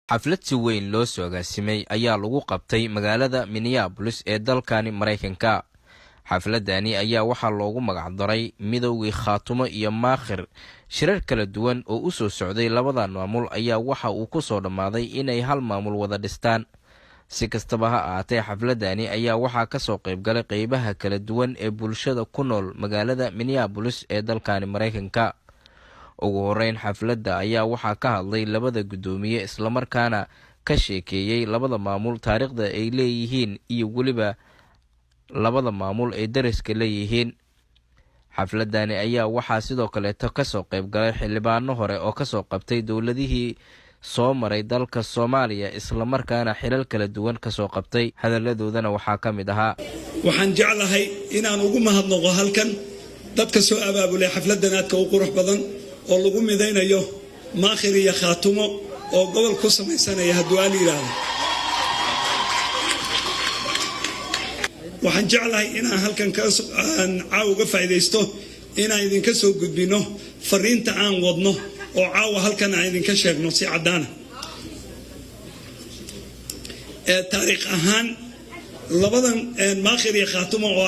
xaflad si weyn loo soo agaasimay ayaa lagu qabtay magaalada Minneapolis ee dalkani Mareykanka. xafladani ayaa waxaa loogu magac daray midowgii Khaatumo iyo Maakhir. shirar kala duwan oo u soo socday labadan maamul ayaa waxa uu ku soo dhamaaday inay hal maamul wada dhistaan. si kastaba ha ahaatee, xafladani ayaa waxaa ka soo qayb galay qaybaha kala duwan ee bulshada ku nool magaalada Minneapolis ee dalkani Mareykanka. ugu horeyn, xafladda ayaa waxaa ka hadlay labada gudoomiye isla markaana ka sheekeeyay labada maamul taariikhda ay leeyihiin iyo waliba labada maamul ay dariska leeyihiin. xafladani ayaa waxaa sidoo kale ka soo qayb galay xildhibaano hore oo ka soo qabtay dowladihii soo maray dalka Soomaaliya isla markaana xilal kala duwan ka soo qabtay. hadaladoodana waxaa ka mid ahaa: waxaan jeclahay inaan ugu mahadnaqo halkan dadka soo abaabulay xafladan aadka u qurux badan oo lagu midaynayo Maakhir iyo Khaatumo oo gobol ku samaysanaya hadduu aan yiraahdo. waxaan jeclahay inaan halkan uga faa'iideysto inaan idinka soo gudbino fariinta aan wadno oo caawa halkan aan idinka sheegno si cadaan ah. taariikh ahaan labadan Maakhir iyo Khaatumo oo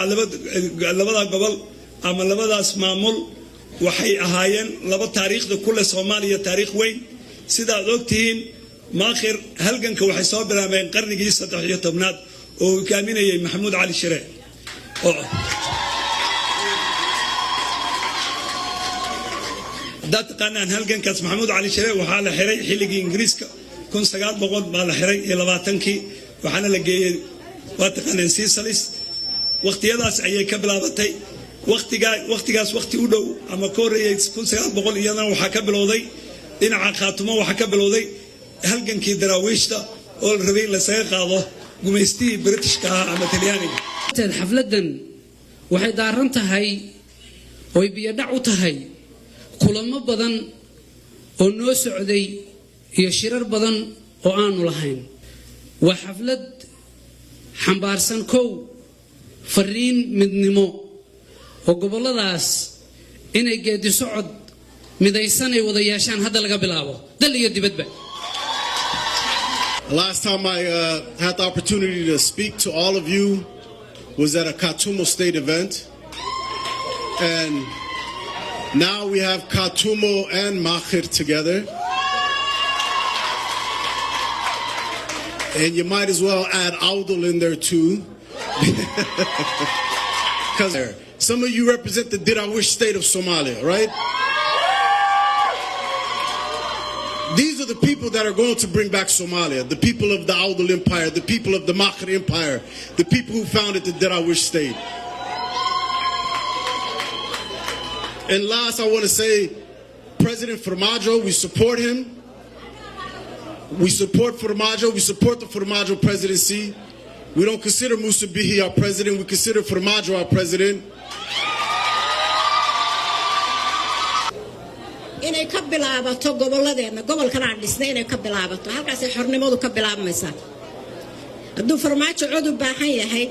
labada gobol ama labadaas maamul waxay ahaayeen laba taariikhda kule Soomaaliya taariikh weyn. sidaad ogtihiin, Maakhir halganka waxay soo bilaabeen qarnigii 13aad oo hogaaminayay Maxamuud Cali Shire. dad qanaan halgankaas Maxamuud Cali Shire waxaa la xiray xilligii Ingiriiska 1900 baa la xiray iyo 20kii waxaana la geeyay waataqanaan Seychelles. waqtiyadaas ayay ka bilaabatay. waqtigaas waqti u dhow ama ka horeeyay 1900 iyadana waxaa ka bilowday dhinaca Khaatumo, waxaa ka bilowday halgankii daraawiishta oo la rabay in la saga qaado gumaystii Britishka ama Talyaaniga. xafladan waxay daaran tahay oo biyo dhac u tahay kulamo badan oo noo socday iyo shirar badan oo aanu lahayn. waa xaflad xambaarsan fariin midnimo oo goboladaas inay geedi socod midaysan ay wada yeeshaan hadda laga bilaabo dal iyo dibadba. Last time I had the opportunity to speak to all of you was at a Khartoum State event. And now we have Khartoum and Maakhir together. And you might as well add Awdal in there too. Because some of you represent the Dirawish state of Somalia, right? These are the people that are going to bring back Somalia, the people of the Awdal Empire, the people of the Maakhir Empire, the people who founded the Dirawish state. And last, I want to say, President Formaggio, we support him. We support Formaggio. We support the Formaggio presidency. We don't consider Musa Bihi our president. We consider Formaggio our president. inay ka bilaabato goboladeena gobolkan aan dhisnay inay ka bilaabato halkaas ay xornimadu ka bilaabmaysaa. hadduu Farmaajo cod u baahan yahay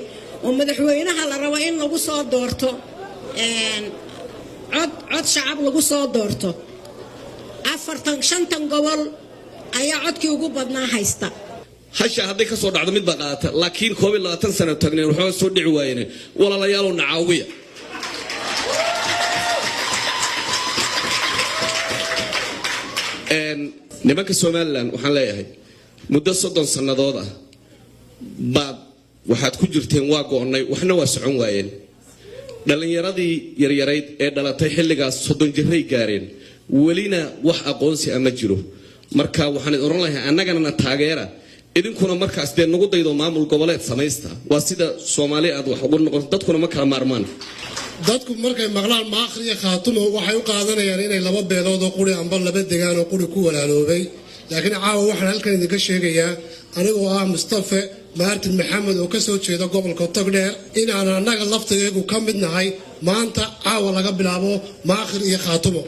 oo madaxweynaha la rabo in lagu soo doorto cod shacab lagu soo doorto 45 gobol ayaa codkii ugu badnaa haysta. hasha hadday ka soo dhacdo mid baa qaata, laakiin 20 sano tagneen wuxuu soo dhici waayeen walaalayaal nacaawiya. nimanka Somaliland waxaan leeyahay muddo 30 sanadood ah baad waxaad ku jirteen waa go'nay waxna waa socon waayeen. dhalinyaradii yaryarayd ee dhalatay xilligaas 30 jiray gaareen walina wax aqoonsi ama jiro. marka waxaan oran lahayn annagana taageera idinkuna markaas dee nagu daydo maamul goboleed samaysta. waa sida Soomaaliya aad wax ugu noqon dadkuna ma kala maarmaan. dadku markay maqlaan Maakhir iyo Khaatumo waxay u qaadanayaan inay laba beelood oo quri amba laba deegaan oo quri ku walaaloobay. laakiin caawa waxaan halkan idinka sheegayaa anigoo ah Mustafa Martin Maxamed oo ka soo jeeda gobolka Togdheer inaan annaga lafteedu ka mid nahay maanta caawa laga bilaabo Maakhir iyo Khaatumo.